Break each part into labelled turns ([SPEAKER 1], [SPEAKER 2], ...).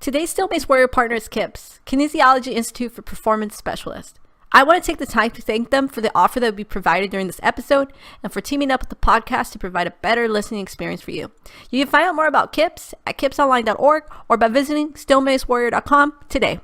[SPEAKER 1] Today's Steel Mace Warrior partner is KIPS, Kinesiology Institute for Performance Specialists. I want to take the time to thank them for the offer that will be provided during this episode and for teaming up with the podcast to provide a better listening experience for you. You can find out more about KIPS at kipsonline.org or by visiting steelmacewarrior.com today.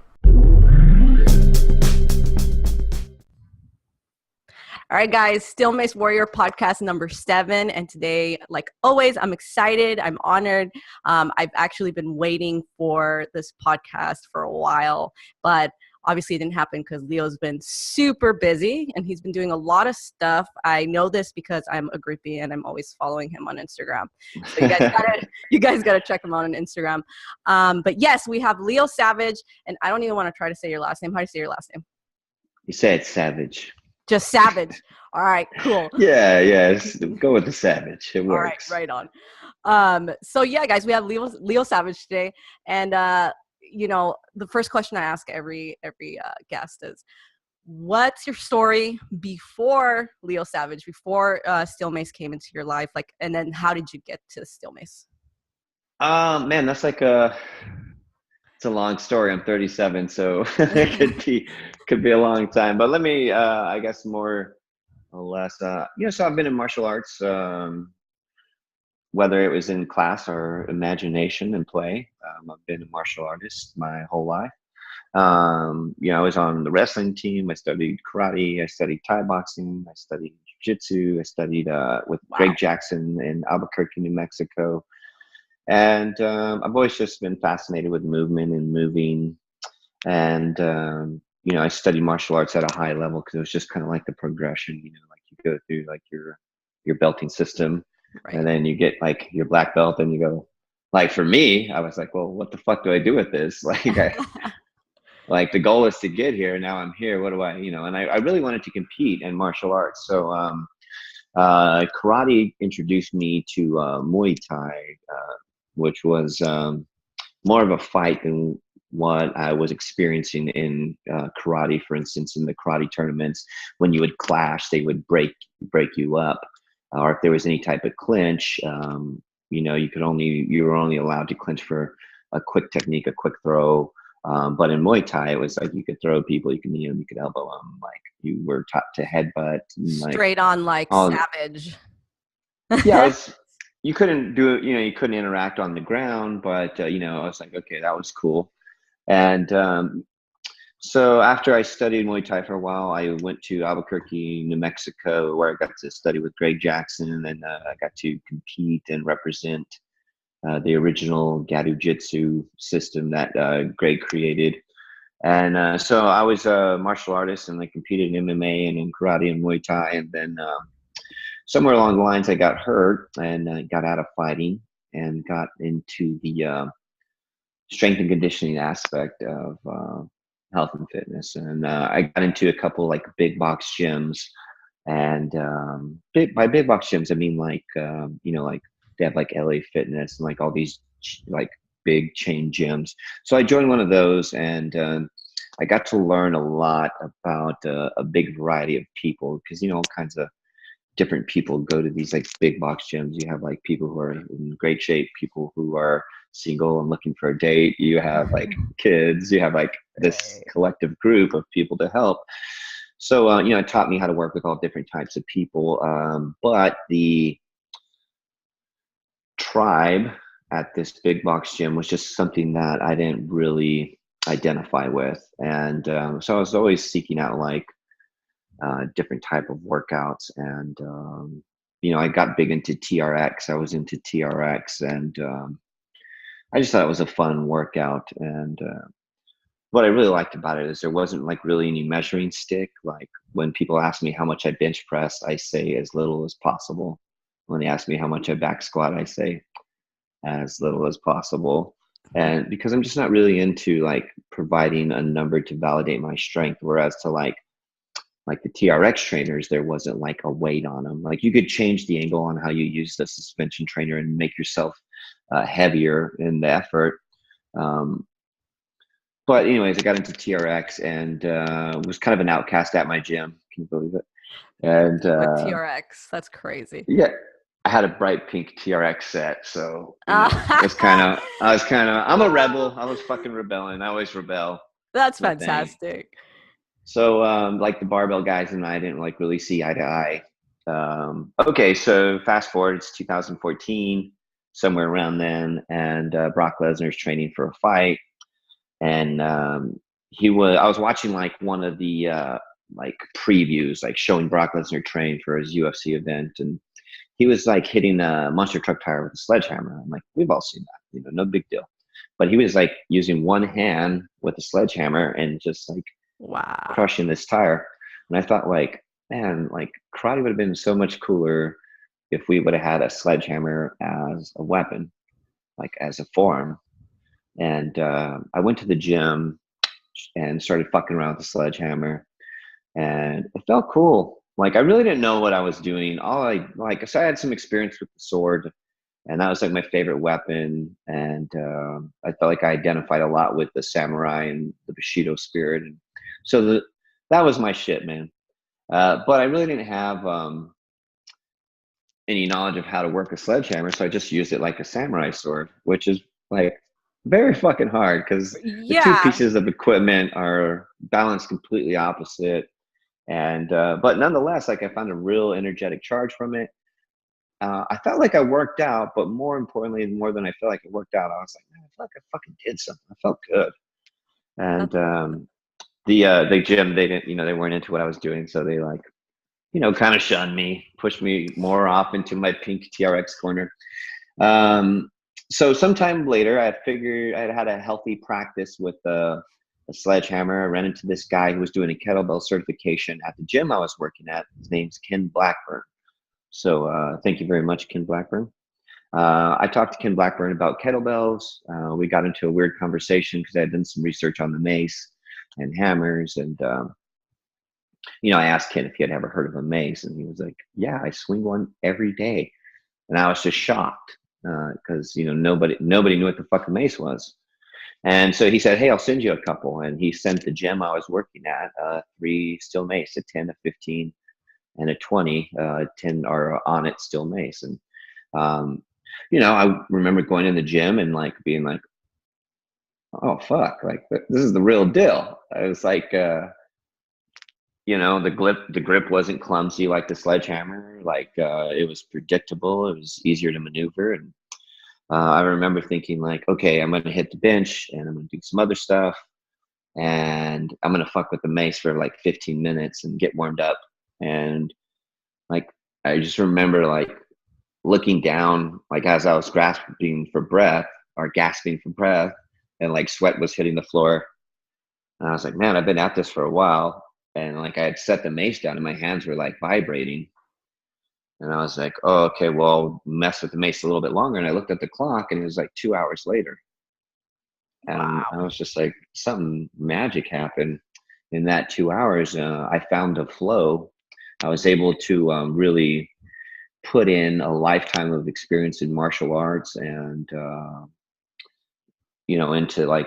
[SPEAKER 1] All right, guys, Steel Mace Warrior podcast number 7. And today, like always, I'm excited. I'm honored. I've actually been waiting for this podcast for a while, but obviously it didn't happen because Leo's been super busy and he's been doing a lot of stuff. I know this because I'm a groupie and I'm always following him on Instagram. So you guys gotta check him out on Instagram. But yes, we have Leo Savage, and I don't even want to try to say your last name. How do you say your last name?
[SPEAKER 2] You say it's Savage.
[SPEAKER 1] Just Savage. All right, cool.
[SPEAKER 2] Yeah. Go with the Savage. It works.
[SPEAKER 1] All right, right on. So yeah, guys, we have Leo Savage today, and the first question I ask every guest is, what's your story before Leo Savage, before Steel Mace came into your life, and then how did you get to Steel Mace?
[SPEAKER 2] Man, that's it's a long story. I'm 37, so it could be a long time. But let me, I guess, more or less. So I've been in martial arts, whether it was in class or imagination and play. I've been a martial artist my whole life. I was on the wrestling team. I studied karate. I studied Thai boxing. I studied jiu-jitsu. I studied with Greg Jackson in Albuquerque, New Mexico. And I've always just been fascinated with movement and moving. And, I studied martial arts at a high level because it was just kind of like the progression, like you go through like your belting system. Right. And then you get like your black belt and you go, like for me, I was like, well, what the fuck do I do with this? Like, like the goal is to get here. Now I'm here. What do I, and I really wanted to compete in martial arts. So karate introduced me to Muay Thai, which was more of a fight than what I was experiencing in karate. For instance, in the karate tournaments, when you would clash, they would break you up. Or if there was any type of clinch, you were only allowed to clinch for a quick technique, a quick throw. But in Muay Thai, it was like you could throw people, you could elbow them, like you were taught to headbutt,
[SPEAKER 1] straight on, like Savage.
[SPEAKER 2] Yeah, you couldn't do it. You couldn't interact on the ground, but I was like, okay, that was cool. And so after I studied Muay Thai for a while, I went to Albuquerque, New Mexico, where I got to study with Greg Jackson, and then I got to compete and represent the original Gado Jitsu system that Greg created. And so I was a martial artist, and I competed in MMA and in karate and Muay Thai. And then somewhere along the lines, I got hurt and got out of fighting and got into the strength and conditioning aspect of health and fitness. And I got into a couple like big box gyms, and by big box gyms, I mean like they have like LA Fitness and like all these like big chain gyms. So I joined one of those, and I got to learn a lot about a big variety of people, because all kinds of different people go to these like big box gyms. You have like people who are in great shape, people who are single and looking for a date. You have like kids. You have like this collective group of people to help. So it taught me how to work with all different types of people. But the tribe at this big box gym was just something that I didn't really identify with, and so I was always seeking out like different type of workouts. And I got big into TRX. I was into TRX, and I just thought it was a fun workout. And what I really liked about it is there wasn't like really any measuring stick. Like when people ask me how much I bench press, I say as little as possible. When they ask me how much I back squat, I say as little as possible. And because I'm just not really into like providing a number to validate my strength, whereas to like the TRX trainers, there wasn't like a weight on them. Like you could change the angle on how you use the suspension trainer and make yourself heavier in the effort. But anyways, I got into TRX and was kind of an outcast at my gym. Can you believe it? And
[SPEAKER 1] TRX, that's crazy.
[SPEAKER 2] Yeah. I had a bright pink TRX set, so it was kind of. I'm a rebel. I was fucking rebelling. I always rebel.
[SPEAKER 1] That's
[SPEAKER 2] My thing.
[SPEAKER 1] fantastic.
[SPEAKER 2] So, like the barbell guys and I didn't like really see eye to eye. Okay, so fast forward, it's 2014, somewhere around then, and Brock Lesnar's training for a fight, and I was watching like one of the like previews, like showing Brock Lesnar train for his UFC event, and he was like hitting a monster truck tire with a sledgehammer. I'm like, we've all seen that, no big deal. But he was like using one hand with a sledgehammer and just like
[SPEAKER 1] Wow.
[SPEAKER 2] crushing this tire. And I thought, like, man, like karate would have been so much cooler if we would have had a sledgehammer as a weapon, like as a form. And I went to the gym and started fucking around with the sledgehammer, and it felt cool. Like I really didn't know what I was doing. So I had some experience with the sword, and that was like my favorite weapon. And I felt like I identified a lot with the samurai and the Bushido spirit, and so that was my shit, man. But I really didn't have any knowledge of how to work a sledgehammer, so I just used it like a samurai sword, which is like very fucking hard because the two
[SPEAKER 1] Yeah.
[SPEAKER 2] pieces of equipment are balanced completely opposite. And but nonetheless, like I found a real energetic charge from it. I felt like I worked out, but more importantly, more than I felt like it worked out, I was like, man, I felt like I fucking did something. I felt good. And the gym, they didn't, they weren't into what I was doing, so they like, kind of shunned me, pushed me more off into my pink TRX corner. So sometime later, I figured I had a healthy practice with a sledgehammer. I ran into this guy who was doing a kettlebell certification at the gym I was working at. His name's Ken Blackburn. So thank you very much, Ken Blackburn. I talked to Ken Blackburn about kettlebells. We got into a weird conversation because I had done some research on the mace and hammers. And, I asked Ken if he had ever heard of a mace. And he was like, yeah, I swing one every day. And I was just shocked because, nobody knew what the fuck a mace was. And so he said, hey, I'll send you a couple. And he sent the gym I was working at 3 steel mace, a 10, a 15, and a 20. 10 are on it steel mace. And, I remember going in the gym and like being like, oh, fuck, like this is the real deal. I was like, the grip wasn't clumsy like the sledgehammer. Like it was predictable. It was easier to maneuver. And I remember thinking like, okay, I'm going to hit the bench and I'm going to do some other stuff. And I'm going to fuck with the mace for like 15 minutes and get warmed up. And like, I just remember like looking down, like as I was gasping for breath, and like sweat was hitting the floor. And I was like, man, I've been at this for a while. And like I had set the mace down and my hands were like vibrating. And I was like, oh, okay, well, mess with the mace a little bit longer. And I looked at the clock and it was like 2 hours later. And I was just like, something magic happened in that 2 hours. I found a flow. I was able to really put in a lifetime of experience in martial arts and, into I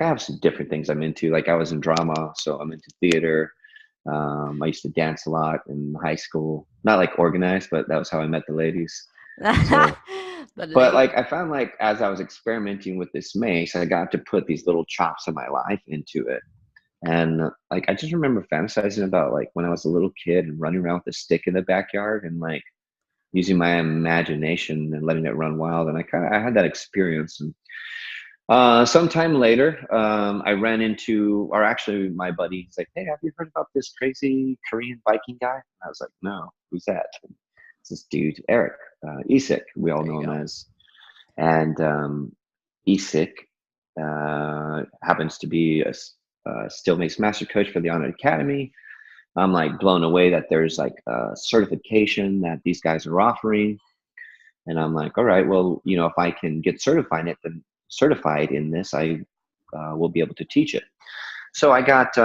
[SPEAKER 2] have some different things I'm into. Like I was in drama, so I'm into theater. I used to dance a lot in high school, not like organized, but that was how I met the ladies. So, but like I found like as I was experimenting with this mace, I got to put these little chops of my life into it. And like I just remember fantasizing about like when I was a little kid and running around with a stick in the backyard and like using my imagination and letting it run wild. And I had that experience. And sometime later, I ran into, or actually my buddy, he's like, hey, have you heard about this crazy Korean Viking guy? And I was like, no, who's that? And it's this dude, Eric, Isik, we all know him as. And Isik happens to be a Steel Mace Master Coach for the Honored Academy. I'm like blown away that there's like a certification that these guys are offering. And I'm like, all right, well, if I can get certified in this, I will be able to teach it. So I got,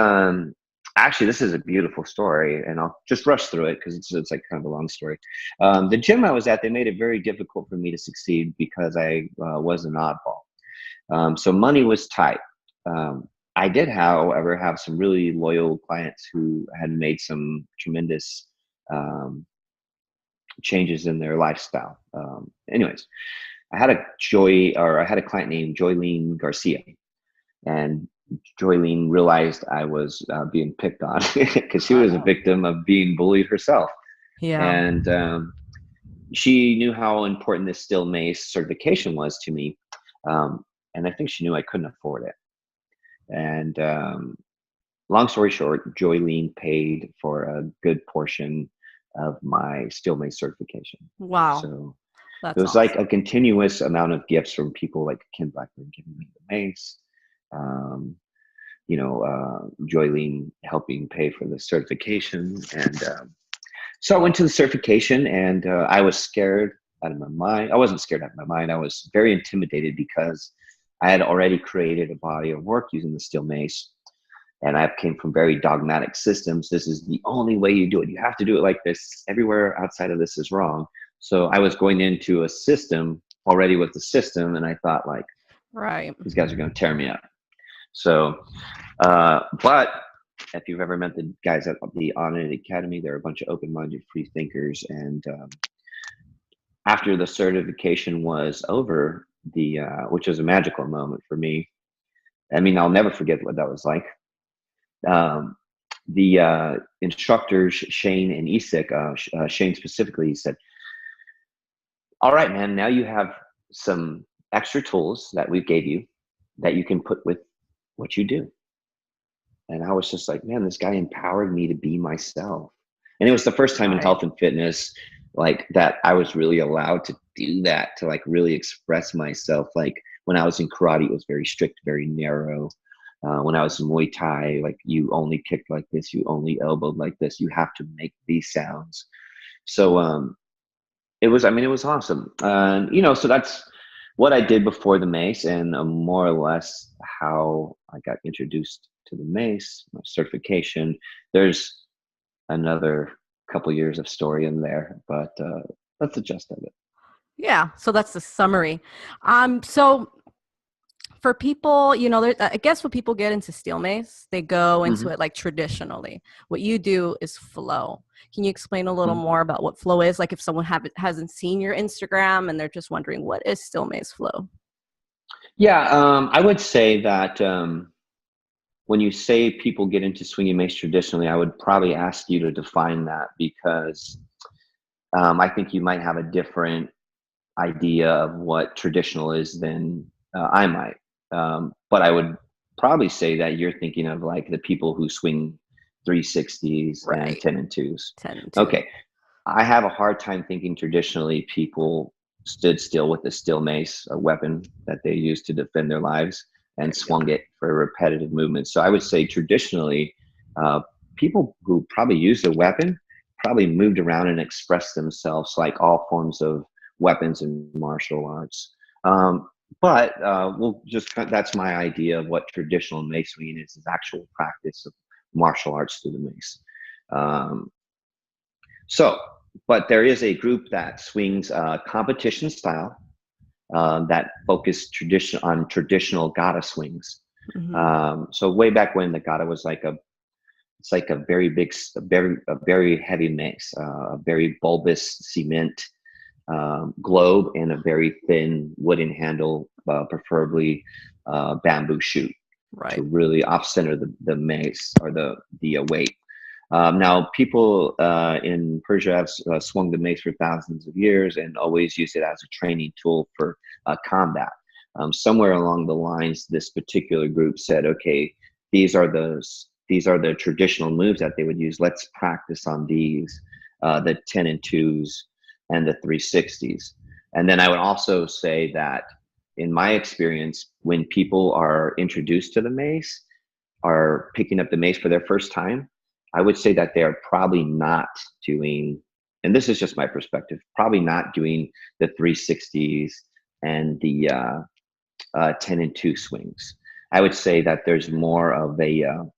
[SPEAKER 2] actually, this is a beautiful story and I'll just rush through it because it's like kind of a long story. The gym I was at, they made it very difficult for me to succeed because I was an oddball. So money was tight. I did, however, have some really loyal clients who had made some tremendous changes in their lifestyle. Anyways, I had a client named Joylene Garcia, and Joylene realized I was being picked on because she was a
[SPEAKER 1] Oh.
[SPEAKER 2] victim of being bullied herself.
[SPEAKER 1] Yeah.
[SPEAKER 2] And she knew how important this Steel Mace certification was to me. And I think she knew I couldn't afford it. And long story short, Joylene paid for a good portion of my Steel Mace certification.
[SPEAKER 1] Wow.
[SPEAKER 2] So it
[SPEAKER 1] That's
[SPEAKER 2] was like
[SPEAKER 1] awesome.
[SPEAKER 2] a continuous amount of gifts from people like Ken Blackburn giving me the mace, um, Joylene helping pay for the certification. And so I went to the certification, and I was scared out of my mind. I wasn't scared out of my mind. I was very intimidated because I had already created a body of work using the Steel Mace. And I came from very dogmatic systems. This is the only way you do it. You have to do it like this. Everywhere outside of this is wrong. So I was going into a system already with the system, and I thought, like,
[SPEAKER 1] Right.
[SPEAKER 2] these guys are going to tear me up. So, but if you've ever met the guys at the Onnit Academy, they're a bunch of open-minded free thinkers. And after the certification was over, which was a magical moment for me. I mean, I'll never forget what that was like. The instructors, Shane and Isik, Shane specifically, said, all right, man, now you have some extra tools that we gave you that you can put with what you do. And I was just like, man, this guy empowered me to be myself. And it was the first time in
[SPEAKER 1] Right.
[SPEAKER 2] health and fitness, like, that I was really allowed to do that, to like really express myself. Like when I was in karate, it was very strict, very narrow. When I was in Muay Thai, like, you only kicked like this, you only elbowed like this, you have to make these sounds. So it was awesome. So that's what I did before the mace, and more or less how I got introduced to the mace, my certification. There's another couple years of story in there, but that's the gist of it.
[SPEAKER 1] Yeah. So that's the summary. So for people, I guess when people get into steel mace, they go into
[SPEAKER 2] Mm-hmm.
[SPEAKER 1] it like traditionally. What you do is flow. Can you explain a little
[SPEAKER 2] Mm-hmm.
[SPEAKER 1] more about what flow is? Like if someone hasn't seen your Instagram and they're just wondering, what is steel mace flow?
[SPEAKER 2] Yeah, I would say that when you say people get into swinging mace traditionally, I would probably ask you to define that, because I think you might have a different idea of what traditional is than I might. But I would probably say that you're thinking of like the people who swing 360s and
[SPEAKER 1] Right.
[SPEAKER 2] 10 and 2s.
[SPEAKER 1] 10 and 2.
[SPEAKER 2] Okay. I have a hard time thinking traditionally people stood still with a steel mace, a weapon that they used to defend their lives, and
[SPEAKER 1] There you go.
[SPEAKER 2] swung it for repetitive movements. So I would say traditionally, uh, people who probably used a weapon probably moved around and expressed themselves like all forms of weapons in martial arts. But we'll just, that's my idea of what traditional mace swinging is actual practice of martial arts through the mace. Um, so, but there is a group that swings competition style, that focus on traditional gata swings.
[SPEAKER 1] Mm-hmm.
[SPEAKER 2] So way back when the gata was like it's like a very big, a very heavy mace, a very bulbous cement globe, and a very thin wooden handle, preferably bamboo shoot, to
[SPEAKER 1] Right.
[SPEAKER 2] really off center the mace, or the weight. Now, people in Persia have swung the mace for thousands of years and always use it as a training tool for combat. Somewhere along the lines, this particular group said, "Okay, these are the traditional moves that they would use. Let's practice on these, the 10 and 2s and the 360s." And then I would also say that, in my experience, when people are introduced to the mace, are picking up the mace for their first time, I would say that they are probably not doing, and this is just my perspective, probably not doing the 360s and the 10 and 2 swings. I would say that there's more of an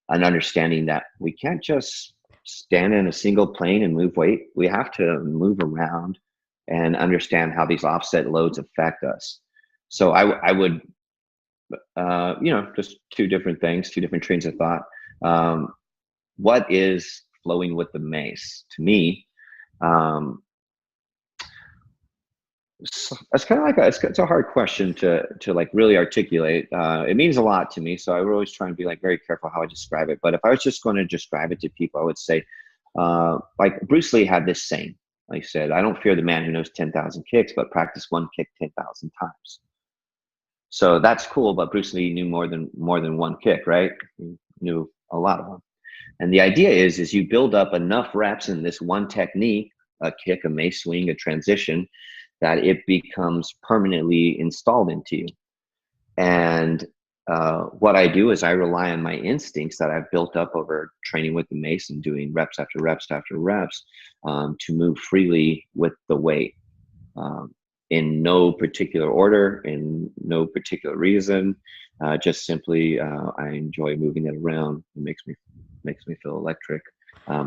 [SPEAKER 2] understanding that we can't just stand in a single plane and move weight. We have to move around and understand how these offset loads affect us. So I would, just two different things, two different trains of thought. What is flowing with the mace? To me, Um, so it's kind of like it's a hard question to like really articulate. It means a lot to me, so I would always try and be like very careful how I describe it. But if I was just going to describe it to people, I would say, like Bruce Lee had this saying. Like I said, I don't fear the man who knows 10,000 kicks, but practice one kick 10,000 times. So that's cool, but Bruce Lee knew more than one kick, right? He knew a lot of them. And the idea is you build up enough reps in this one technique, a kick, a mace swing, a transition, that it becomes permanently installed into you. And what I do is I rely on my instincts that I've built up over training with the mace and doing reps after reps after reps to move freely with the weight. In no particular order, in no particular reason, just simply I enjoy moving it around. It makes me feel electric.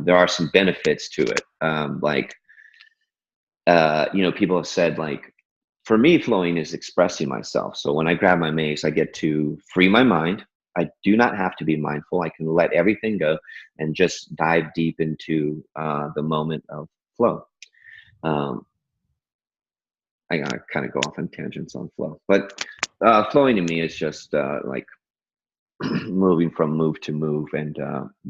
[SPEAKER 2] There are some benefits to it, like people have said, like, for me, flowing is expressing myself. So when I grab my mace, I get to free my mind. I do not have to be mindful. I can let everything go and just dive deep into the moment of flow. I kind of go off on tangents on flow, but flowing to me is just like moving from move to move and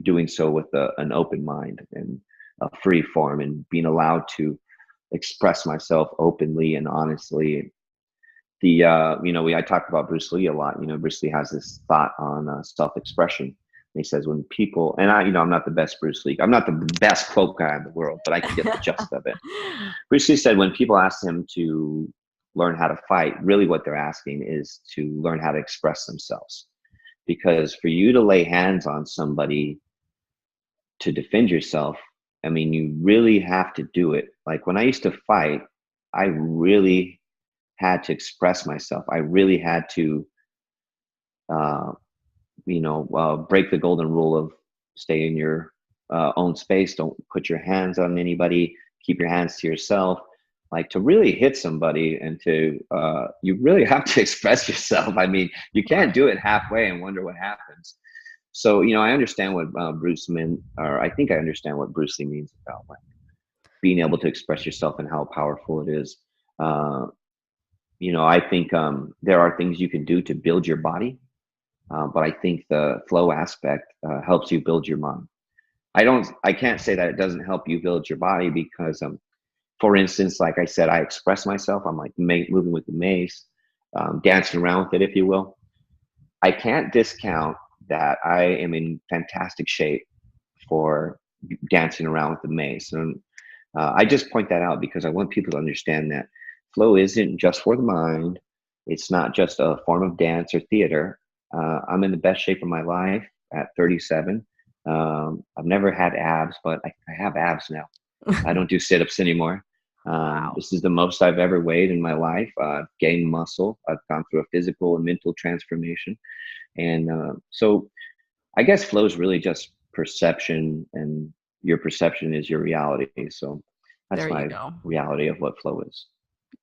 [SPEAKER 2] doing so with an open mind and a free form and being allowed to express myself openly and honestly. I talk about Bruce Lee a lot. Bruce Lee has this thought on self-expression. He says when people, and I'm not the best Bruce Lee. I'm not the best quote guy in the world, but I can get the gist of it. Bruce Lee said when people ask him to learn how to fight, really what they're asking is to learn how to express themselves. Because for you to lay hands on somebody to defend yourself, I mean, you really have to do it. Like when I used to fight, I really had to express myself. I really had to break the golden rule of stay in your own space. Don't put your hands on anybody. Keep your hands to yourself. Like to really hit somebody and to, you really have to express yourself. I mean, you can't do it halfway and wonder what happens. So, I understand what I think I understand what Bruce Lee means about like being able to express yourself and how powerful it is. I think there are things you can do to build your body. But I think the flow aspect helps you build your mind. I can't say that it doesn't help you build your body because, for instance, like I said, I express myself. I'm like moving with the mace, dancing around with it, if you will. I can't discount that I am in fantastic shape for dancing around with the mace. And I just point that out because I want people to understand that flow isn't just for the mind. It's not just a form of dance or theater. I'm in the best shape of my life at 37. I've never had abs, but I have abs now. I don't do sit-ups anymore.
[SPEAKER 1] Wow.
[SPEAKER 2] This is the most I've ever weighed in my life. I've gained muscle. I've gone through a physical and mental transformation. And so I guess flow is really just perception, and your perception is your reality. So that's
[SPEAKER 1] There you
[SPEAKER 2] my
[SPEAKER 1] go.
[SPEAKER 2] reality of what flow is.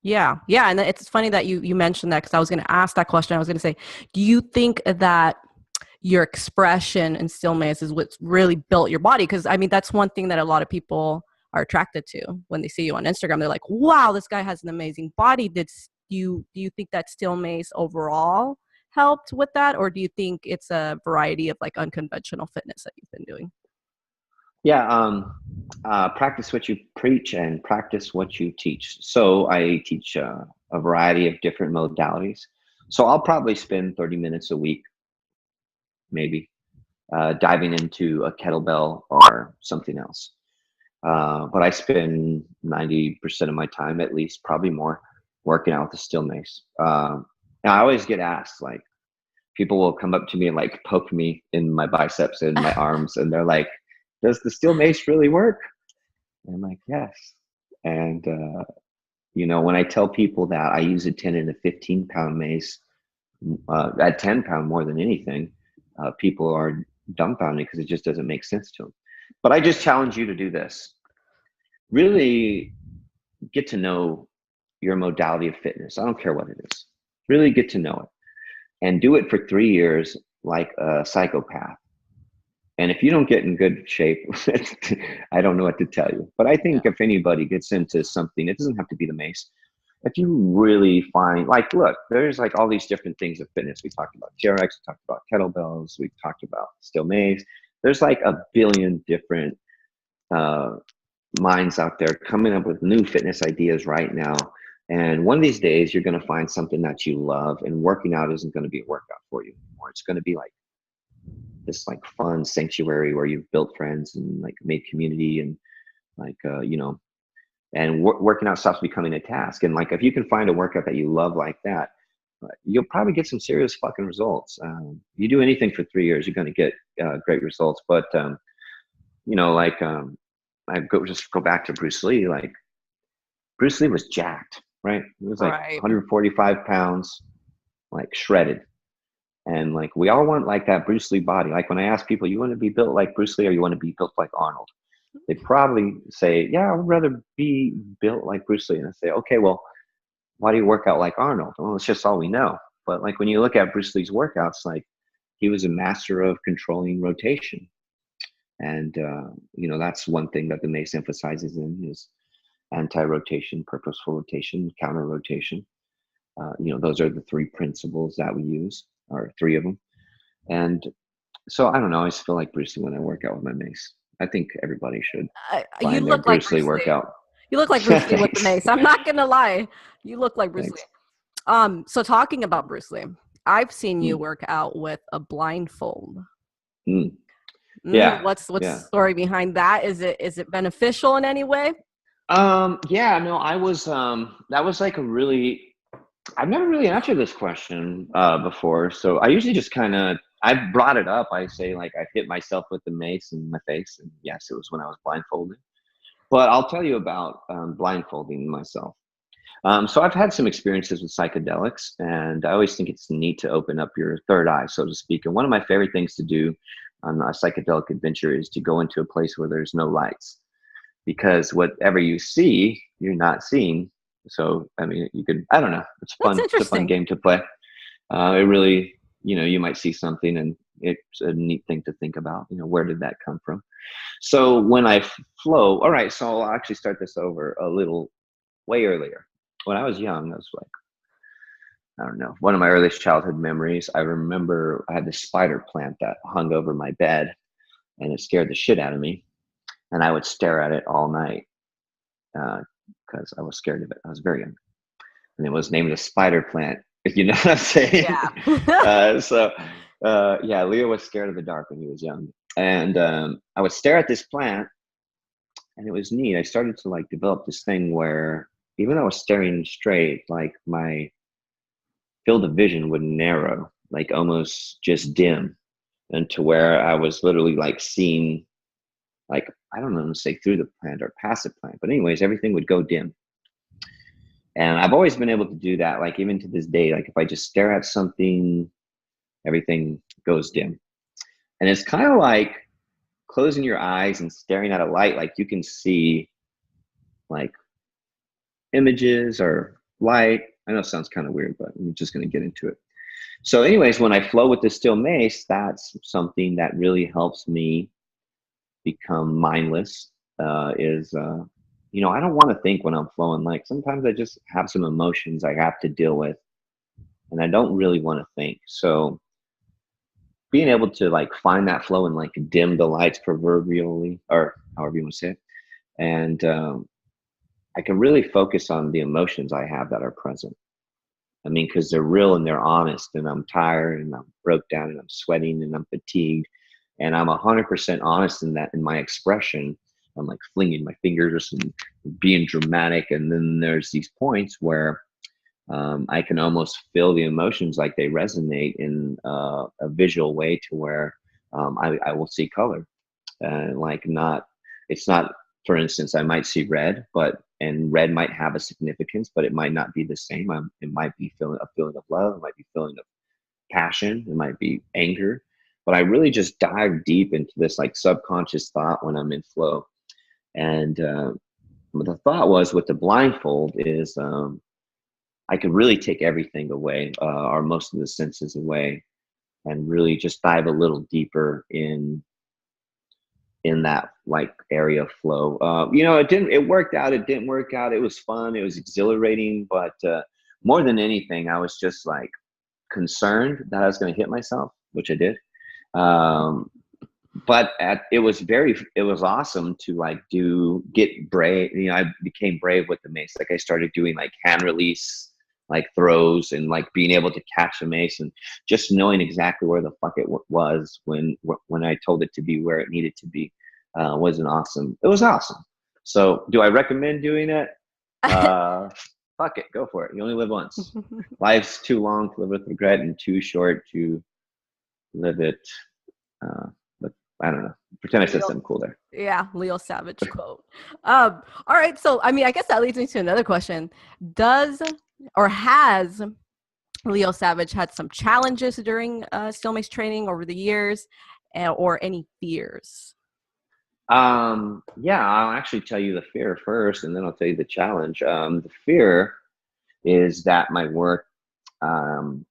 [SPEAKER 1] Yeah. And it's funny that you mentioned that because I was going to ask that question. I was going to say, do you think that your expression in Steel Mace is what's really built your body? Because I mean, that's one thing that a lot of people are attracted to when they see you on Instagram. They're like, wow, this guy has an amazing body. Do you think that Steel Mace overall helped with that? Or do you think it's a variety of like unconventional fitness that you've been doing?
[SPEAKER 2] Yeah, practice what you preach and practice what you teach. So I teach a variety of different modalities. So I'll probably spend 30 minutes a week, maybe, diving into a kettlebell or something else. But I spend 90% of my time, at least, probably more, working out with the Steel Mace. And I always get asked, like, people will come up to me and like poke me in my biceps and my arms, and they're like, does the Steel Mace really work? And I'm like, yes. And, when I tell people that I use a 10 and a 15-pound mace, at 10-pound more than anything, people are dumbfounded because it just doesn't make sense to them. But I just challenge you to do this. Really get to know your modality of fitness. I don't care what it is. Really get to know it. And do it for 3 years like a psychopath. And if you don't get in good shape, I don't know what to tell you. But I think if anybody gets into something, it doesn't have to be the mace. If you really find, like, look, there's like all these different things of fitness. We talked about TRX, we talked about kettlebells, we talked about steel mace. There's like a billion different minds out there coming up with new fitness ideas right now. And one of these days, you're going to find something that you love, and working out isn't going to be a workout for you anymore. It's going to be like this like fun sanctuary where you've built friends and like made community, and like and working out stops becoming a task. And like if you can find a workout that you love like that, you'll probably get some serious fucking results. You do anything for 3 years, you're going to get great results. But just go back to Bruce Lee. Like Bruce Lee was jacked, right? He was like 145 pounds, like shredded. And like we all want like that Bruce Lee body. Like when I ask people, you want to be built like Bruce Lee or you want to be built like Arnold? They probably say, yeah, I would rather be built like Bruce Lee. And I say, okay, well, why do you work out like Arnold? Well, it's just all we know. But like when you look at Bruce Lee's workouts, like he was a master of controlling rotation. And, that's one thing that the mace emphasizes in is anti-rotation, purposeful rotation, counter rotation. Those are the three principles that we use, or three of them. And so I don't know, I just feel like Bruce Lee when I work out with my mace. I think everybody should find their Bruce Lee workout.
[SPEAKER 1] You look like Bruce Lee with the mace. I'm not going to lie. You look like Bruce Lee. So talking about Bruce Lee, I've seen you work out with a blindfold.
[SPEAKER 2] Yeah.
[SPEAKER 1] What's the story behind that? Is it beneficial in any way?
[SPEAKER 2] I was, that was like I've never really answered this question before. So I usually just I brought it up. I say like I hit myself with the mace in my face, and yes, it was when I was blindfolded. But I'll tell you about blindfolding myself. So I've had some experiences with psychedelics, and I always think it's neat to open up your third eye, so to speak. And one of my favorite things to do on a psychedelic adventure is to go into a place where there's no lights, because whatever you see, you're not seeing. So, I mean, I don't know. It's fun. It's a fun game to play. It really, you might see something and it's a neat thing to think about, where did that come from? So when I flow, all right, so I'll actually start this over a little way earlier. When I was young, I was like, I don't know, one of my earliest childhood memories, I remember I had this spider plant that hung over my bed, and it scared the shit out of me. And I would stare at it all night because I was scared of it. I was very young. And it was named the spider plant, if you know what I'm saying. Yeah. Leo was scared of the dark when he was young. And I would stare at this plant, and it was neat. I started to like develop this thing where even though I was staring straight, like my field of vision would narrow, like almost just dim, and to where I was literally like seeing, like, I don't know, say through the plant or past the plant, but anyways, everything would go dim. And I've always been able to do that. Like even to this day, like if I just stare at something, everything goes dim. And it's kind of like closing your eyes and staring at a light. Like you can see like images or light. I know it sounds kind of weird, but I'm just going to get into it. So anyways, when I flow with the steel mace, that's something that really helps me become mindless. I don't want to think when I'm flowing. Like sometimes I just have some emotions I have to deal with, and I don't really want to think. So being able to like find that flow and like dim the lights proverbially, or however you want to say it, and I can really focus on the emotions I have that are present. I mean, because they're real and they're honest, and I'm tired and I'm broke down and I'm sweating and I'm fatigued, and I'm 100% honest in that, in my expression. I'm like flinging my fingers and being dramatic. And then there's these points where I can almost feel the emotions, like they resonate in a visual way, to where I will see color. It's not, for instance, I might see red, and red might have a significance, but it might not be the same. It might be a feeling of love. It might be a feeling of passion. It might be anger. But I really just dive deep into this like subconscious thought when I'm in flow. And the thought was with the blindfold is I could really take everything away, or most of the senses away, and really just dive a little deeper in in that like area of flow. It worked out. It didn't work out. It was fun. It was exhilarating, but more than anything, I was just like concerned that I was going to hit myself, which I did. But it was awesome to like get brave. I became brave with the mace. Like I started doing like hand release, like throws, and like being able to catch a mace and just knowing exactly where the fuck it was when I told it to be where it needed to be. It was awesome. So do I recommend doing it? Fuck it, go for it. You only live once. Life's too long to live with regret and too short to live it. But I don't know. Pretend I said something cool there.
[SPEAKER 1] Yeah, Leo Savage quote. All right, so I mean, I guess that leads me to another question. Has Leo Savage had some challenges during Steel Mace training over the years, or any fears?
[SPEAKER 2] Yeah, I'll actually tell you the fear first, and then I'll tell you the challenge. The fear is that my work, I'm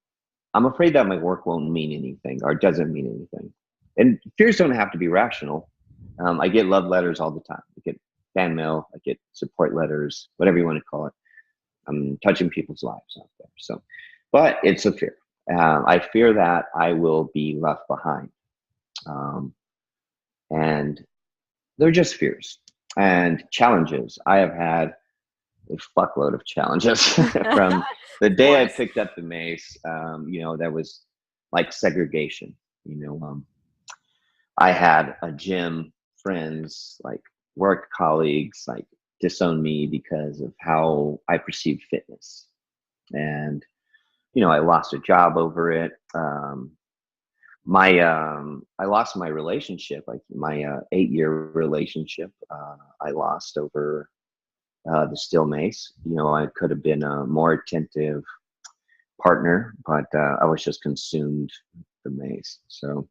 [SPEAKER 2] afraid that my work won't mean anything or doesn't mean anything. And fears don't have to be rational. I get love letters all the time. I get fan mail. I get support letters, whatever you want to call it. I'm touching people's lives out there. So, but it's a fear. I fear that I will be left behind. And they're just fears and challenges. I have had a fuckload of challenges from the day I picked up the mace. There was like segregation. I had a gym friends, like work colleagues, like disown me because of how I perceived fitness. And, I lost a job over it. I lost my relationship, like my 8-year relationship. I lost over the Steel Mace. I could have been a more attentive partner, but I was just consumed with the mace. So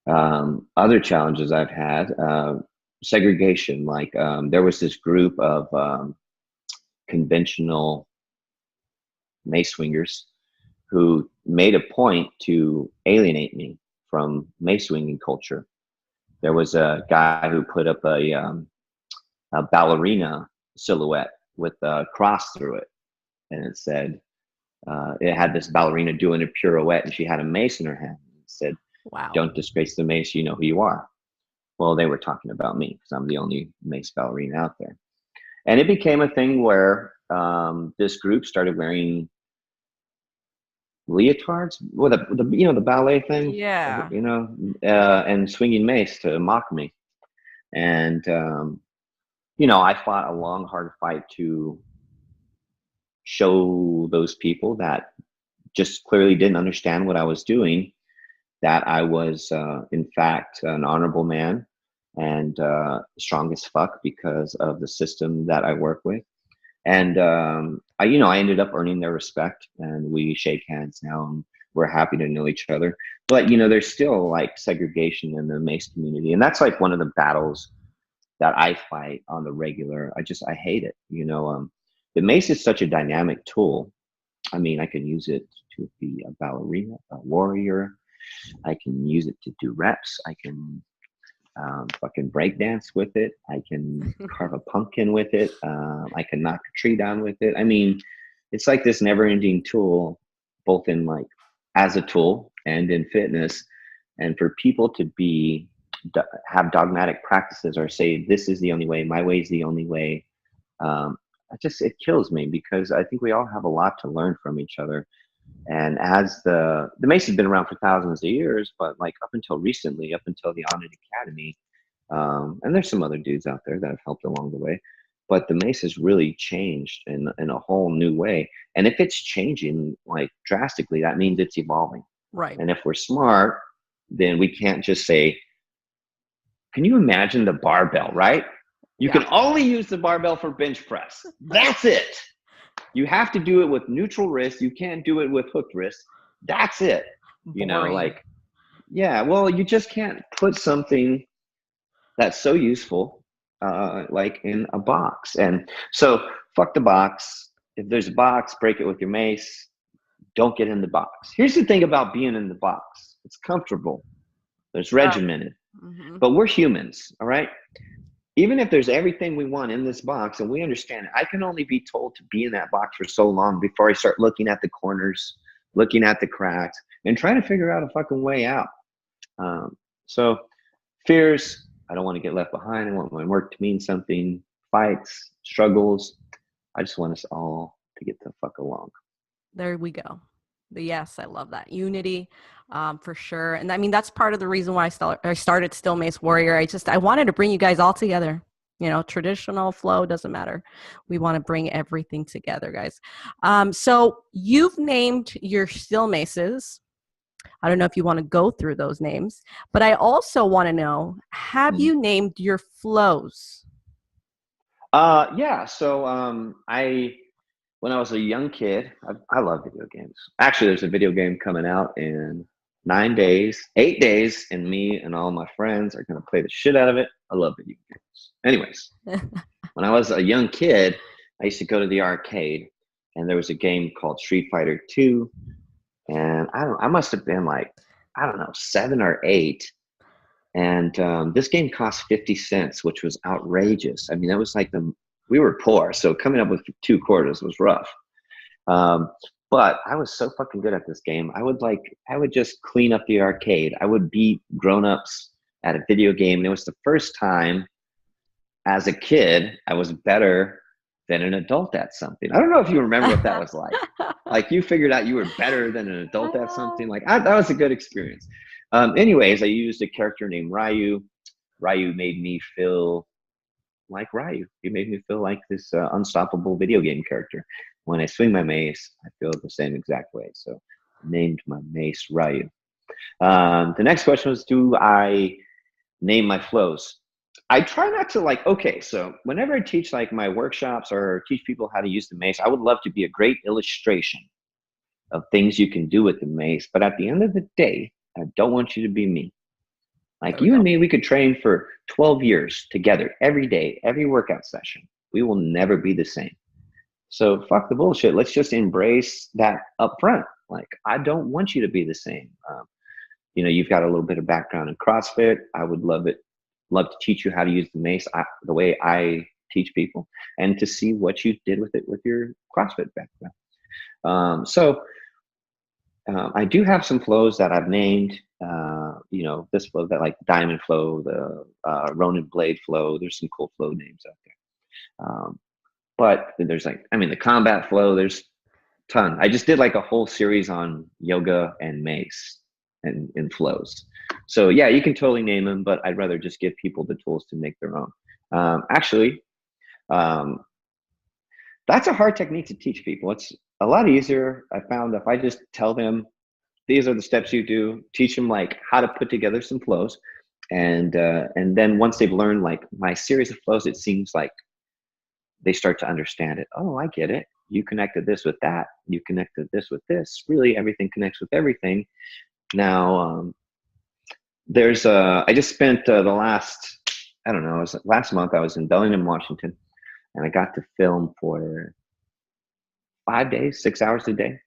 [SPEAKER 2] other challenges I've had, segregation. Like there was this group of conventional mace swingers who made a point to alienate me from mace swinging culture. There was a guy who put up a ballerina silhouette with a cross through it, and it said it had this ballerina doing a pirouette, and she had a mace in her hand. It said,
[SPEAKER 1] "Wow,
[SPEAKER 2] don't disgrace the mace. You know who you are." Well, they were talking about me because I'm the only mace ballerina out there, and it became a thing where this group started wearing leotards with the ballet thing, and swinging mace to mock me. And I fought a long, hard fight to show those people that just clearly didn't understand what I was doing, that I was in fact an honorable man and strong as fuck because of the system that I work with. And I ended up earning their respect, and we shake hands now, and we're happy to know each other. But there's still like segregation in the mace community, and that's like one of the battles that I fight on the regular. I hate it. The mace is such a dynamic tool. I mean, I can use it to be a ballerina, a warrior. I can use it to do reps. I can fucking break dance with it. I can carve a pumpkin with it. I can knock a tree down with it. I mean, it's like this never-ending tool, both in like as a tool and in fitness. And for people to have dogmatic practices or say this is the only way, my way is the only way, it kills me, because I think we all have a lot to learn from each other. And as the mace has been around for thousands of years, but like up until recently, up until the Onnit Academy, and there's some other dudes out there that have helped along the way, but the mace has really changed in a whole new way. And if it's changing like drastically, that means it's evolving.
[SPEAKER 1] Right.
[SPEAKER 2] And if we're smart, then we can't just say, can you imagine the barbell, right? You can only use the barbell for bench press. That's it. You have to do it with neutral wrist. You can't do it with hooked wrist. That's it.
[SPEAKER 1] Boring.
[SPEAKER 2] Well, you just can't put something that's so useful like in a box. And so fuck the box. If there's a box, break it with your mace. Don't get in the box. Here's the thing about being in the box. It's comfortable. There's regimented.
[SPEAKER 1] Mm-hmm.
[SPEAKER 2] But we're humans, all right? Even if there's everything we want in this box and we understand it, I can only be told to be in that box for so long before I start looking at the corners, looking at the cracks, and trying to figure out a fucking way out. So fears, I don't want to get left behind. I want my work to mean something. Fights, struggles, I just want us all to get the fuck along.
[SPEAKER 1] There we go. But yes, I love that unity, for sure. And I mean, that's part of the reason why I started Steel Mace Warrior. I wanted to bring you guys all together. You know, traditional flow doesn't matter. We want to bring everything together, guys. So you've named your Steel Maces. I don't know if you want to go through those names, but I also want to know, have you named your flows?
[SPEAKER 2] Yeah. So when I was a young kid, I love video games. Actually, there's a video game coming out in 9 days, 8 days, and me and all my friends are going to play the shit out of it. I love video games. Anyways, when I was a young kid, I used to go to the arcade, and there was a game called Street Fighter 2. And I must have been like, I don't know, 7 or 8. And this game cost 50 cents, which was outrageous. I mean, that was like we were poor, so coming up with 2 quarters was rough. But I was so fucking good at this game. I would just clean up the arcade. I would beat grown-ups at a video game. And it was the first time as a kid I was better than an adult at something. I don't know if you remember what that was like. Like you figured out you were better than an adult at something. Like that was a good experience. Anyways, I used a character named Ryu. Ryu made me feel like Ryu. He made me feel like this unstoppable video game character. When I swing my mace, I feel the same exact way. So I named my mace Ryu. The next question was, do I name my flows? I try not to okay, so whenever I teach like my workshops or teach people how to use the mace, I would love to be a great illustration of things you can do with the mace. But at the end of the day, I don't want you to be me. Like you and me, we could train for 12 years together every day, every workout session. We will never be the same. So fuck the bullshit. Let's just embrace that up front. Like, I don't want you to be the same. You've got a little bit of background in CrossFit. I would love to teach you how to use the mace the way I teach people, and to see what you did with it with your CrossFit background. I do have some flows that I've named. This flow, that like Diamond Flow, the Ronin Blade Flow. There's some cool flow names out there. But there's the Combat Flow. There's a ton. I just did like a whole series on yoga and mace and flows. So yeah, you can totally name them, but I'd rather just give people the tools to make their own. That's a hard technique to teach people. It's a lot easier, I found, if I just tell them these are the steps you do, teach them like how to put together some flows, and then once they've learned like my series of flows, it seems like they start to understand it. Oh, I get it. You connected this with that. You connected this with this. Really, everything connects with everything. Now, I just spent the last, I don't know, last month I was in Bellingham, Washington, and I got to film for 5 days, 6 hours a day.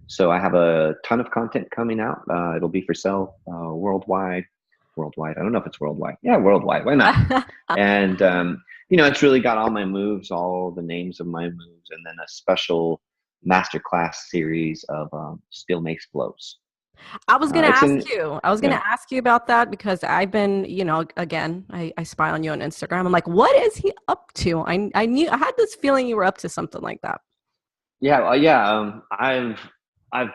[SPEAKER 2] So I have a ton of content coming out. It'll be for sale worldwide. I don't know if it's worldwide. Yeah, worldwide. Why not? And, it's really got all my moves, all the names of my moves, and then a special masterclass series of Steel Mace flows.
[SPEAKER 1] I was going to ask you about that, because I've been, again, I spy on you on Instagram. I'm like, what is he up to? I had this feeling you were up to something like that.
[SPEAKER 2] Yeah. I've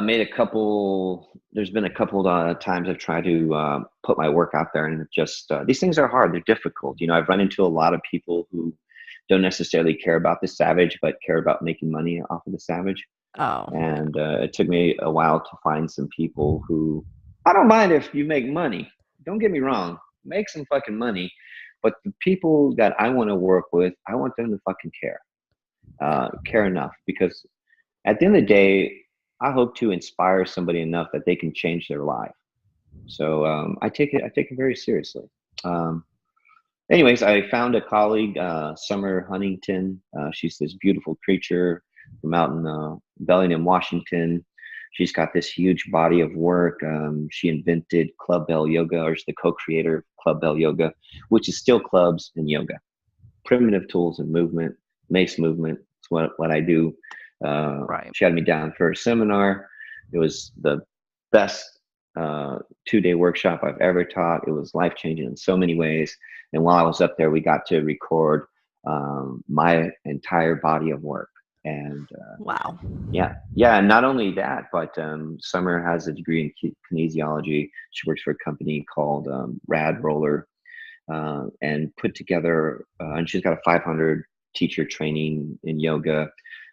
[SPEAKER 2] made a couple, there's been a couple times I've tried to put my work out there, and just, these things are hard. They're difficult. I've run into a lot of people who don't necessarily care about the savage, but care about making money off of the savage.
[SPEAKER 1] Oh.
[SPEAKER 2] And it took me a while to find some people who, I don't mind if you make money. Don't get me wrong. Make some fucking money. But the people that I want to work with, I want them to fucking care enough, because at the end of the day, I hope to inspire somebody enough that they can change their life. So I take it very seriously. Anyways, I found a colleague, Summer Huntington. She's this beautiful creature from out in Bellingham, Washington. She's got this huge body of work. She invented Club Bell Yoga, or is the co-creator of Club Bell Yoga, which is still clubs and yoga, primitive tools and movement, mace movement. It's what I do.
[SPEAKER 1] Right.
[SPEAKER 2] She had me down for a seminar. It was the best 2-day workshop I've ever taught. It was life-changing in so many ways. And while I was up there, we got to record my entire body of work. And
[SPEAKER 1] Wow.
[SPEAKER 2] yeah. And not only that, but Summer has a degree in kinesiology. She works for a company called Rad Roller, and put together, and she's got a 500 teacher training in yoga.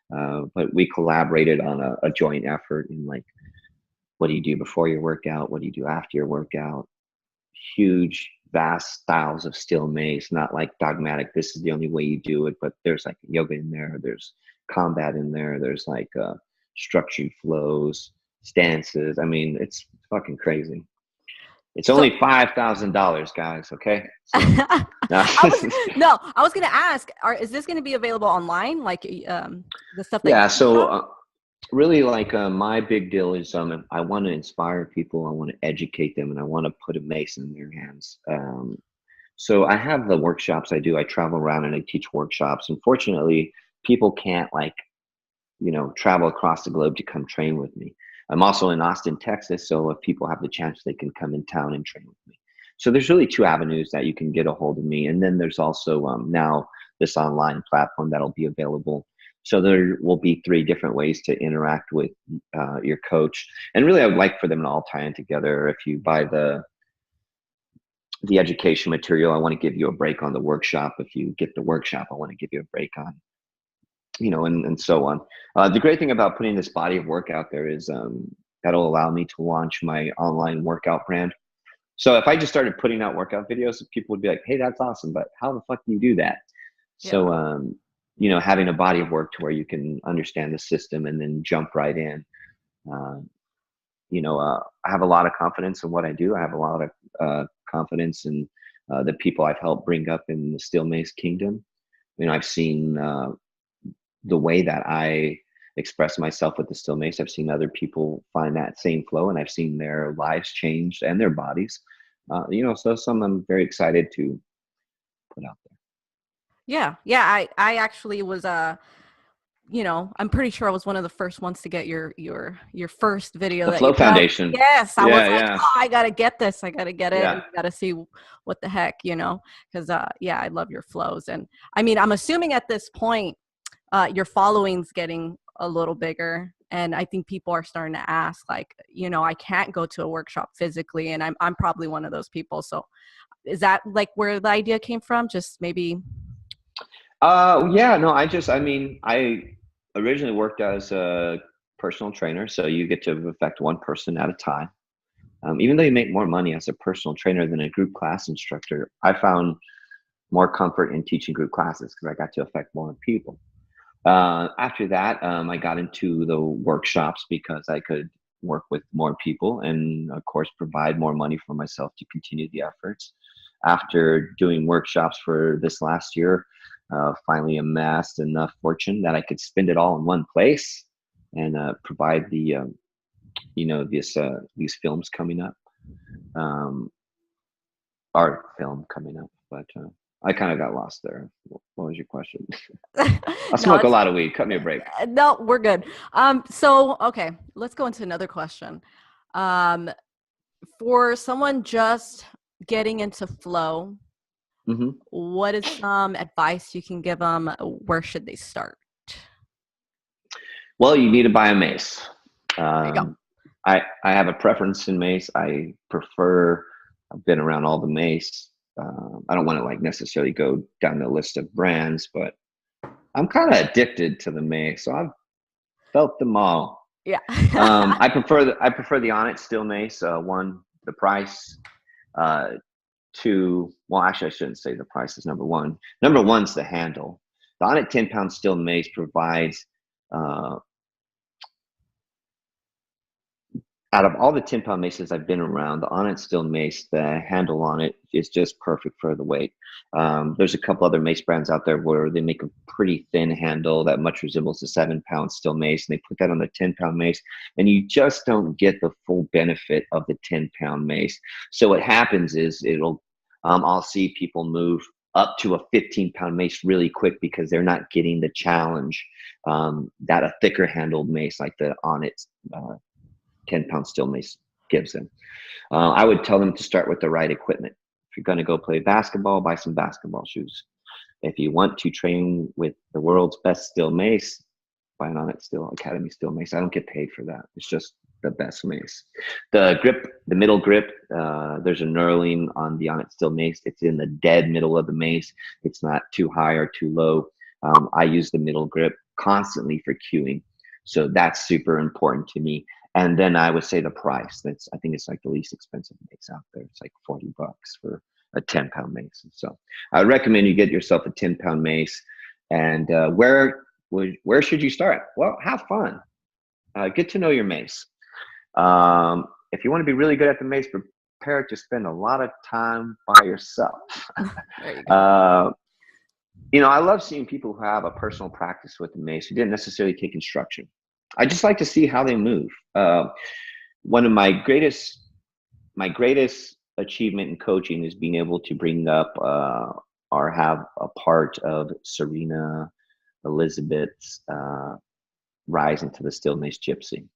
[SPEAKER 2] But we collaborated on a joint effort in like, what do you do before your workout? What do you do after your workout? Huge, vast styles of steel mace, not like dogmatic, this is the only way you do it, but there's like yoga in there, there's combat in there, there's like structured flows, stances. I mean, it's fucking crazy. It's only $5,000, guys. Okay. So, no.
[SPEAKER 1] I was gonna ask, is this gonna be available online, like the stuff that?
[SPEAKER 2] Yeah. So really, like my big deal is I want to inspire people, I want to educate them, and I want to put a mace in their hands. So I have the workshops I do. I travel around and I teach workshops. Unfortunately, people can't travel across the globe to come train with me. I'm also in Austin, Texas, so if people have the chance, they can come in town and train with me. So there's really 2 avenues that you can get a hold of me. And then there's also now this online platform that'll be available. So there will be 3 different ways to interact with your coach. And really, I would like for them to all tie in together. If you buy the education material, I want to give you a break on the workshop. If you get the workshop, I want to give you a break on, and so on. The great thing about putting this body of work out there is that'll allow me to launch my online workout brand. So if I just started putting out workout videos, people would be like, hey, that's awesome, but how the fuck do you do that? Yeah. So, having a body of work to where you can understand the system and then jump right in. I have a lot of confidence in what I do. I have a lot of confidence in the people I've helped bring up in the Steel Mace Kingdom. I've seen the way that I express myself with the Steel Mace. I've seen other people find that same flow, and I've seen their lives changed and their bodies. So some I'm very excited to put out there.
[SPEAKER 1] Yeah. I actually was I'm pretty sure I was one of the first ones to get your first video.
[SPEAKER 2] The Flow Foundation.
[SPEAKER 1] Yes, I was like, oh, I gotta get this. I gotta get it.
[SPEAKER 2] Yeah.
[SPEAKER 1] And I gotta see what the heck, because I love your flows. And I mean, I'm assuming at this point, your following's getting a little bigger, and I think people are starting to ask, like, I can't go to a workshop physically, and I'm probably one of those people. So, is that like where the idea came from? Just maybe.
[SPEAKER 2] Yeah, no, I originally worked as a personal trainer, so you get to affect one person at a time. Even though you make more money as a personal trainer than a group class instructor, I found more comfort in teaching group classes because I got to affect more people. After that, I got into the workshops because I could work with more people and, of course, provide more money for myself to continue the efforts. After doing workshops for this last year, finally amassed enough fortune that I could spend it all in one place and provide the, these films coming up, art film coming up. But I kind of got lost there. What was your question? I smoke a lot of weed. Cut me a break.
[SPEAKER 1] No, we're good. Okay, let's go into another question. For someone just getting into flow,
[SPEAKER 2] mm-hmm.
[SPEAKER 1] What is some advice you can give them? Where should they start?
[SPEAKER 2] Well, you need to buy a mace.
[SPEAKER 1] There you go.
[SPEAKER 2] I have a preference in mace. I've been around all the mace. I don't want to necessarily go down the list of brands, but I'm kind of addicted to the mace, so I've felt them all.
[SPEAKER 1] Yeah.
[SPEAKER 2] I prefer the Onnit Steel Mace. 1, the price. 2, well, actually, I shouldn't say the price is number 1. Number 1's the handle. The Onnit 10-pound Steel Mace provides out of all the 10-pound maces I've been around, the Onnit Steel Mace, the handle on it is just perfect for the weight. There's a couple other mace brands out there where they make a pretty thin handle that much resembles a 7-pound steel mace, and they put that on the 10-pound mace, and you just don't get the full benefit of the 10-pound mace. So what happens is I'll see people move up to a 15-pound mace really quick because they're not getting the challenge that a thicker handled mace like the Onnit 10-pound steel mace gives them. I would tell them to start with the right equipment. If you're going to go play basketball, buy some basketball shoes. If you want to train with the world's best steel mace, buy an Onnit Steel Academy steel mace. I don't get paid for that. It's just the best mace. The grip, the middle grip, there's a knurling on the Onnit Steel Mace. It's in the dead middle of the mace. It's not too high or too low. I use the middle grip constantly for cueing. So that's super important to me. And then I would say the price. I think it's like the least expensive mace out there. It's like $40 for a 10-pound mace. So I would recommend you get yourself a 10-pound mace. And where should you start? Well, have fun. Get to know your mace. If you want to be really good at the mace, prepare to spend a lot of time by yourself.
[SPEAKER 1] There you go.
[SPEAKER 2] I love seeing people who have a personal practice with the mace who didn't necessarily take instruction. I just like to see how they move. One of my greatest achievement in coaching is being able to bring up or have a part of Serena Elizabeth's rise into the Steel Mace Gypsy.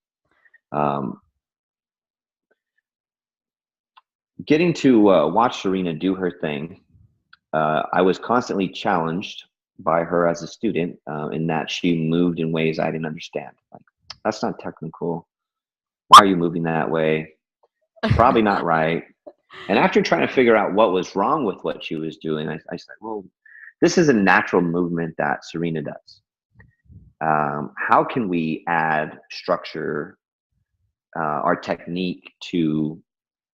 [SPEAKER 2] Getting to watch Serena do her thing, I was constantly challenged by her as a student in that she moved in ways I didn't understand. Like, that's not technical. Why are you moving that way? Probably not right. And after trying to figure out what was wrong with what she was doing, I said, well, this is a natural movement that Serena does. How can we add structure or technique to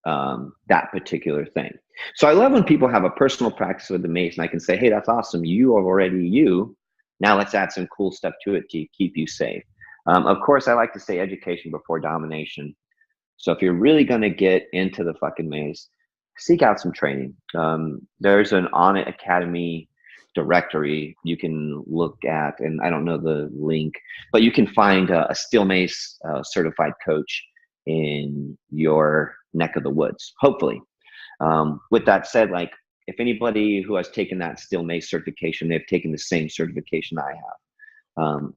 [SPEAKER 2] that particular thing? So I love when people have a personal practice with the mace and I can say, hey, that's awesome. You are already you. Now let's add some cool stuff to it to keep you safe. Of course, I like to say education before domination. So if you're really going to get into the fucking mace, seek out some training. There's an Onnit Academy directory you can look at, and I don't know the link, but you can find a Steel Mace certified coach in your neck of the woods, hopefully. With that said, like, if anybody who has taken that Steel Mace certification, they've taken the same certification I have.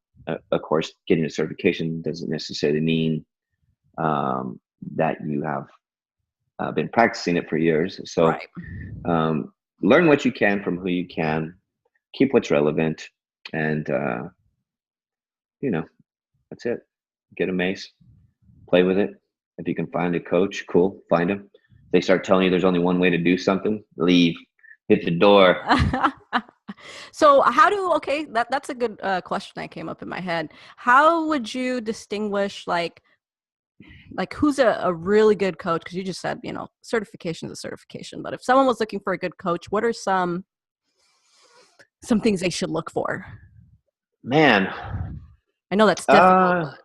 [SPEAKER 2] Of course, getting a certification doesn't necessarily mean that you have been practicing it for years. So right. Learn what you can from who you can, keep what's relevant, and that's it. Get a mace, play with it. If you can find a coach, cool, find them. If they start telling you there's only one way to do something, leave, hit the door.
[SPEAKER 1] So that's a good question that came up in my head. How would you distinguish like who's a really good coach? Because you just said, certification is a certification, but if someone was looking for a good coach, what are some things they should look for?
[SPEAKER 2] Man,
[SPEAKER 1] I know that's difficult.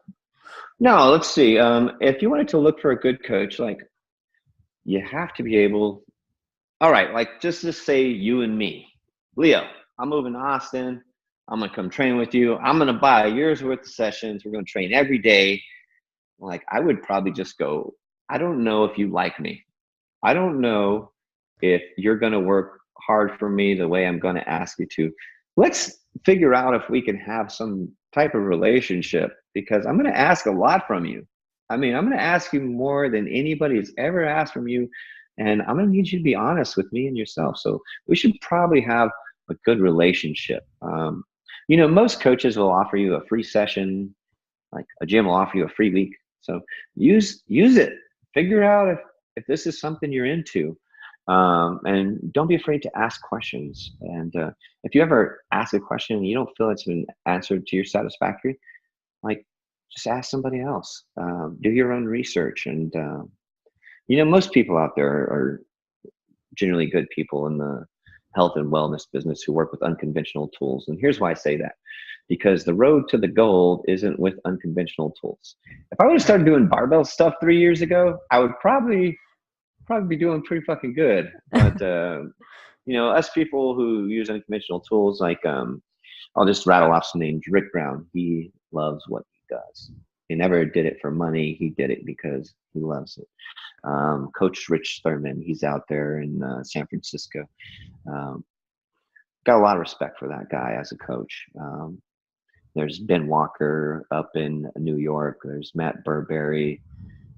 [SPEAKER 2] No, let's see. If you wanted to look for a good coach, like, you have to be able, all right, like, just to say you and me, Leo, I'm moving to Austin. I'm going to come train with you. I'm going to buy a year's worth of sessions. We're going to train every day. Like, I would probably just go, I don't know if you like me. I don't know if you're going to work hard for me the way I'm going to ask you to. Let's figure out if we can have some type of relationship, because I'm going to ask a lot from you. I mean, I'm going to ask you more than anybody has ever asked from you. And I'm going to need you to be honest with me and yourself. So we should probably have a good relationship. Most coaches will offer you a free session, like a gym will offer you a free week. So use it. Figure out if this is something you're into. And don't be afraid to ask questions. And if you ever ask a question and you don't feel it's been answered to your satisfactory, like, just ask somebody else. Do your own research. And most people out there are generally good people in the health and wellness business who work with unconventional tools. And here's why I say that. because the road to the gold isn't with unconventional tools. If I would have started doing barbell stuff 3 years ago, I would probably be doing pretty fucking good. But us people who use unconventional tools, like I'll just rattle off some names. Rick Brown, he loves what he does. He never did it for money. He did it because he loves it. Coach Rich Thurman, he's out there in San Francisco. Got a lot of respect for that guy as a coach. There's Ben Walker up in New York. There's Matt Burberry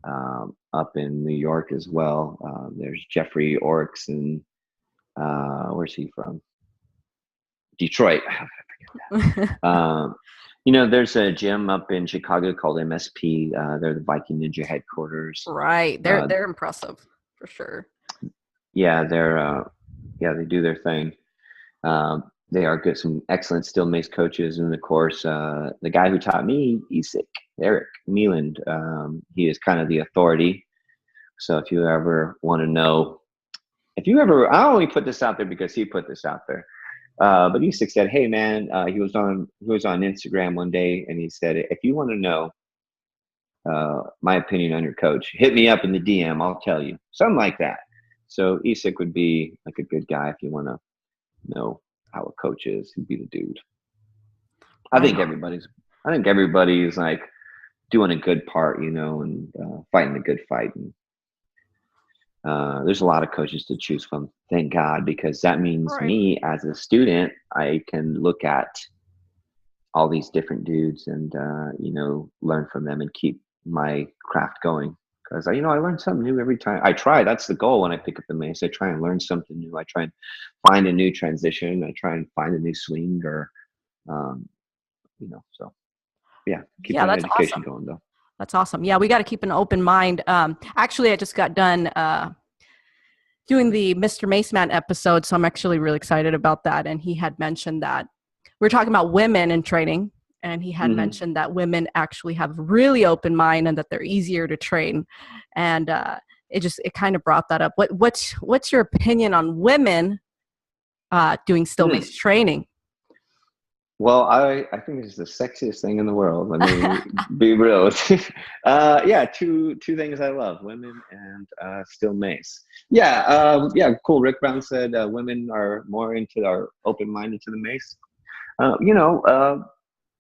[SPEAKER 2] up in New York as well. There's Jeffrey Orks, and where's he from? Detroit. There's a gym up in Chicago called MSP. They're the Viking Ninja headquarters.
[SPEAKER 1] Right. They're impressive for sure.
[SPEAKER 2] Yeah, they do their thing. They are good, some excellent Steel Mace coaches. And of course, the guy who taught me, Eric Meeland, he is kind of the authority. So if you ever want to know, I only put this out there because he put this out there. But Isaac said, "Hey man," he was on Instagram one day, and he said, "If you want to know my opinion on your coach, hit me up in the DM. I'll tell you." Something like that. So Isaac would be like a good guy if you want to know how a coach is. He'd be the dude. I think everybody's like doing a good part, and fighting a good fight. And there's a lot of coaches to choose from, thank God, because that means me as a student, I can look at all these different dudes and learn from them and keep my craft going. Because I learn something new every time. I try. That's the goal when I pick up the mace. I try and learn something new. I try and find a new transition. I try and find a new swing, or So yeah, keep my education going though.
[SPEAKER 1] That's awesome. Yeah, we got to keep an open mind. Actually, I just got done doing the Mr. Mace Man episode, so I'm actually really excited about that. And he had mentioned that we're talking about women in training, and he had mentioned that women actually have really open mind and that they're easier to train. And it kind of brought that up. What's your opinion on women doing Steel Mace training?
[SPEAKER 2] Well, I think it's the sexiest thing in the world. Let me be real. Yeah, two things I love: women and Steel Mace. Yeah, cool. Rick Brown said women are more open-minded to the mace.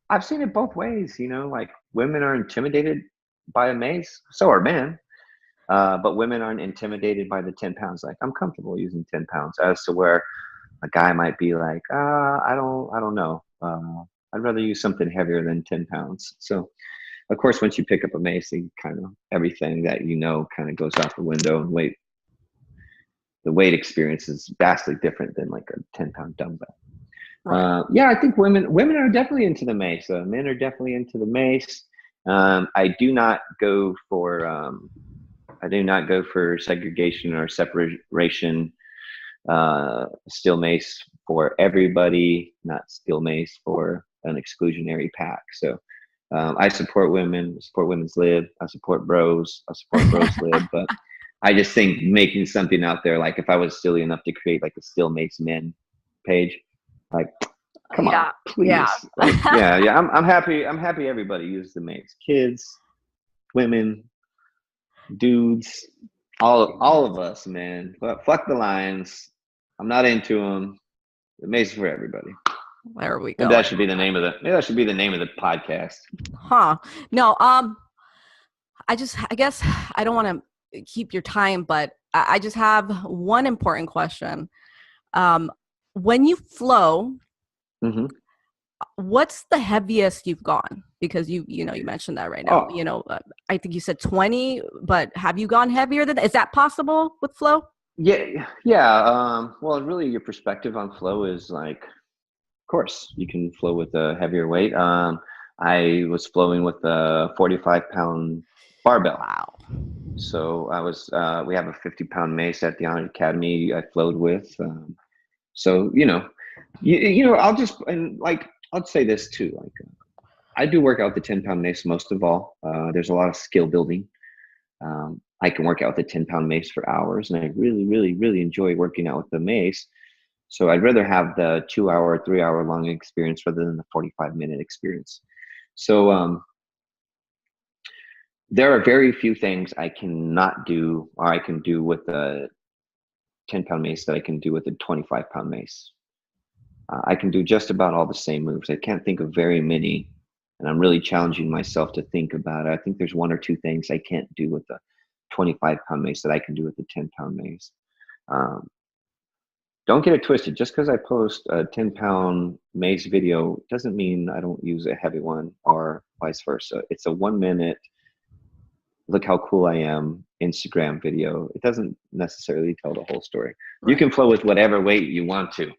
[SPEAKER 2] I've seen it both ways. Like women are intimidated by a mace, so are men. But women aren't intimidated by the 10 pounds. Like, I'm comfortable using 10 pounds, as to where a guy might be like, I don't know. I'd rather use something heavier than 10 pounds. So, of course, once you pick up a mace, kind of everything that kind of goes out the window, and the weight experience is vastly different than like a 10-pound dumbbell. Right. I think women are definitely into the mace. Men are definitely into the mace. I do not go for segregation or separation. Steel Mace for everybody, not Steel Mace for an exclusionary pack. So I support women, I support women's lib, I support bros, I support bros lib, but I just think making something out there, like if I was silly enough to create like a Steel Mace men page, like, come on, please. Yeah. Like, I'm happy everybody uses the mace. Kids, women, dudes, all of us, man. But fuck the lines. I'm not into them. The mace is for everybody.
[SPEAKER 1] There we go.
[SPEAKER 2] Maybe that should be the name of the podcast.
[SPEAKER 1] Huh. No, I guess I don't want to keep your time, but I just have one important question. When you flow, what's the heaviest you've gone? Because you mentioned that right now. I think you said 20, but have you gone heavier than that? Is that possible with flow?
[SPEAKER 2] Yeah. Well, really, your perspective on flow is like, of course, you can flow with a heavier weight. I was flowing with a 45-pound barbell. Wow. So I was. We have a 50-pound mace at the Honor Academy. I flowed with. So I'll say this too. Like, I do work out the 10-pound mace most of all. There's a lot of skill building. I can work out with the 10-pound mace for hours, and I really, really, really enjoy working out with the mace. So I'd rather have the 2 hour, 3 hour long experience rather than the 45-minute experience. So there are very few things I cannot do, or I can do with a 10-pound mace that I can do with a 25-pound mace. I can do just about all the same moves. I can't think of very many, and I'm really challenging myself to think about it. I think there's one or two things I can't do with the 25-pound mace that I can do with the 10-pound mace. Don't get it twisted. Just because I post a 10-pound mace video doesn't mean I don't use a heavy one, or vice versa. It's a 1 minute, look how cool I am Instagram video. It doesn't necessarily tell the whole story. Right. You can flow with whatever weight you want to.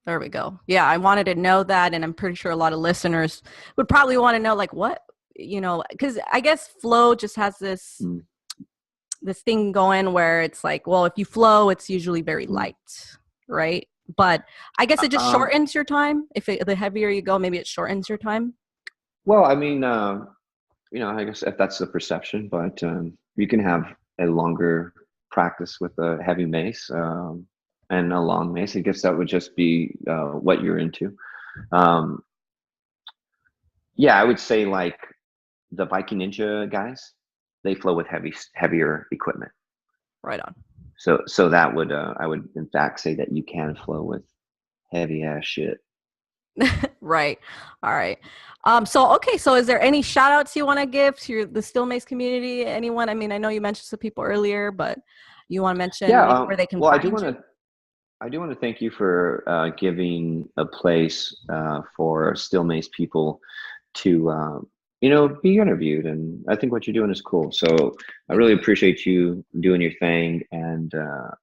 [SPEAKER 1] There we go. Yeah, I wanted to know that, and I'm pretty sure a lot of listeners would probably want to know, like, what, because I guess flow just has this this thing going where it's like, well, if you flow, it's usually very light, right? But I guess it just shortens your time. The heavier you go, maybe it shortens your time.
[SPEAKER 2] Well, I mean, I guess if that's the perception, but you can have a longer practice with a heavy mace and a long mace. I guess that would just be what you're into. Yeah, I would say like the Viking Ninja guys, they flow with heavier equipment.
[SPEAKER 1] Right on.
[SPEAKER 2] So that would I would in fact say that you can flow with heavy ass shit.
[SPEAKER 1] Right. All right. So is there any shout outs you want to give to the Steel Mace community? Anyone? I mean, I know you mentioned some people earlier, but you want to mention where they can find you?
[SPEAKER 2] I do want to thank you for giving a place for Steel Mace people to be interviewed, and I think what you're doing is cool. So I really appreciate you doing your thing, and there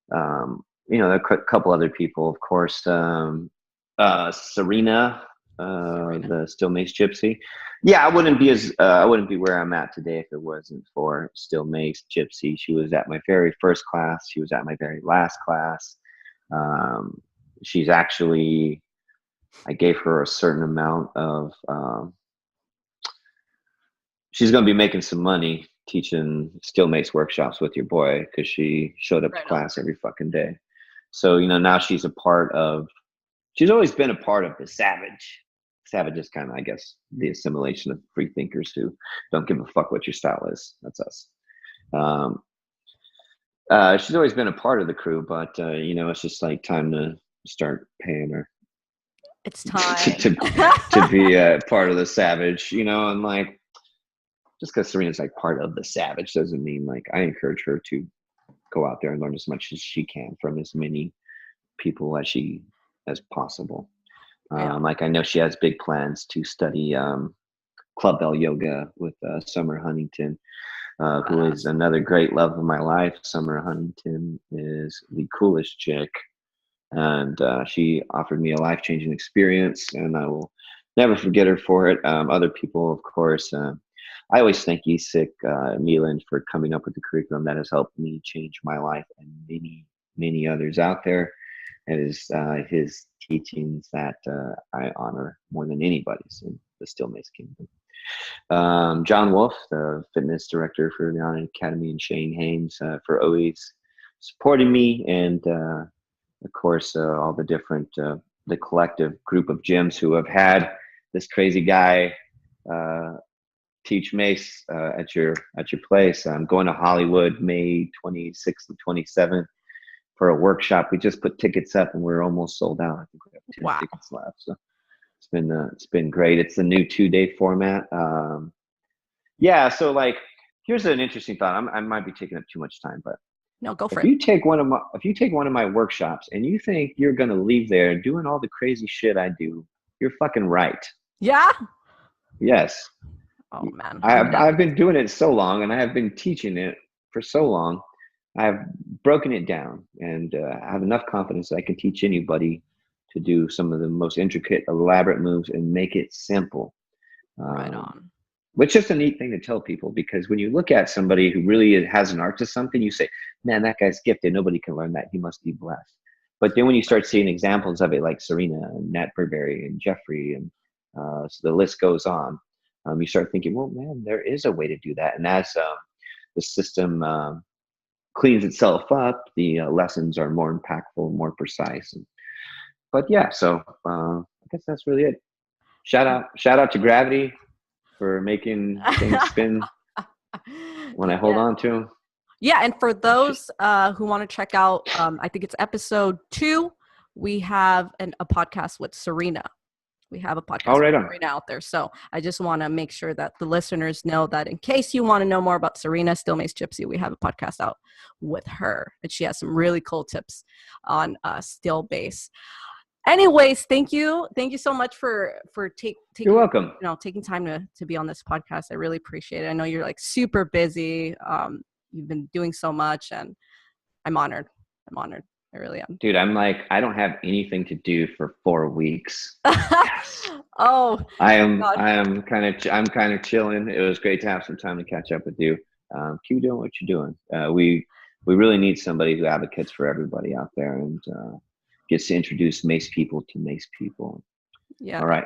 [SPEAKER 2] are a couple other people, of course. Serena, the Steel Mace Gypsy. Yeah, I wouldn't be where I'm at today if it wasn't for Steel Mace Gypsy. She was at my very first class. She was at my very last class. She's actually, I gave her a certain amount of, she's going to be making some money teaching Steel Mace workshops with your boy, because she showed up to class every fucking day. So, now she's she's always been a part of the Savage. Savage is kind of, I guess, the assimilation of free thinkers who don't give a fuck what your style is. That's us. She's always been a part of the crew, but it's just like time to start paying her.
[SPEAKER 1] It's time
[SPEAKER 2] to be a part of the Savage, and like, just because Serena's like part of the Savage doesn't mean like I encourage her to go out there and learn as much as she can from as many people as possible. Like I know she has big plans to study club bell yoga with Summer Huntington, who is another great love of my life. Summer Huntington is the coolest chick, and she offered me a life-changing experience, and I will never forget her for it. Other people, of course, I always thank Isik Milan for coming up with the curriculum that has helped me change my life, and many, many others out there. It is his teachings that I honor more than anybody's in the Steel Mace Kingdom. John Wolf, the fitness director for the Honor Academy, and Shane Haynes for always supporting me, and of course all the different the collective group of gyms who have had this crazy guy teach Mace at your place. I'm going to Hollywood May 26th and 27th. For a workshop. We just put tickets up and we're almost sold out. I think we have 10 tickets left. So it's been great. It's a new 2-day format. So like, here's an interesting thought. I might be taking up too much time, but
[SPEAKER 1] no, go for it.
[SPEAKER 2] If you take one of my workshops and you think you're gonna leave there doing all the crazy shit I do, you're fucking right.
[SPEAKER 1] Yeah.
[SPEAKER 2] Yes.
[SPEAKER 1] Oh man.
[SPEAKER 2] I've been doing it so long, and I have been teaching it for so long. I've broken it down, and I have enough confidence that I can teach anybody to do some of the most intricate, elaborate moves and make it simple.
[SPEAKER 1] Right on.
[SPEAKER 2] Which is a neat thing to tell people, because when you look at somebody who really has an art to something, you say, man, that guy's gifted. Nobody can learn that. He must be blessed. But then when you start seeing examples of it, like Serena and Nat Burberry and Jeffrey, and so the list goes on, you start thinking, well, man, there is a way to do that. And as the system cleans itself up, the lessons are more impactful, more precise. But yeah, so I guess that's really it. Shout out to gravity for making things spin when I hold on to them.
[SPEAKER 1] Yeah, and for those who want to check out, I think it's episode 2, we have a podcast with Serena. We have a podcast with Serena out there. So I just want to make sure that the listeners know that in case you want to know more about Serena, Steel Mace Gypsy, we have a podcast out with her. And she has some really cool tips on steel base. Anyways, thank you. Thank you so much for taking.
[SPEAKER 2] You're welcome.
[SPEAKER 1] Taking time to be on this podcast. I really appreciate it. I know you're like super busy. You've been doing so much, and I'm honored. I really am.
[SPEAKER 2] Dude, I'm like, I don't have anything to do for 4 weeks. Yes.
[SPEAKER 1] Oh,
[SPEAKER 2] I'm kind of chilling. It was great to have some time to catch up with you. Keep doing what you're doing. We really need somebody who advocates for everybody out there and gets to introduce Mace people to Mace people.
[SPEAKER 1] Yeah.
[SPEAKER 2] All right.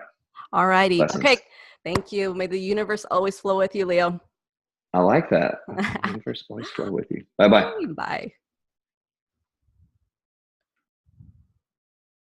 [SPEAKER 1] All righty. Okay. Thank you. May the universe always flow with you, Leo.
[SPEAKER 2] I like that. The universe always flow with you. Bye-bye.
[SPEAKER 1] Bye.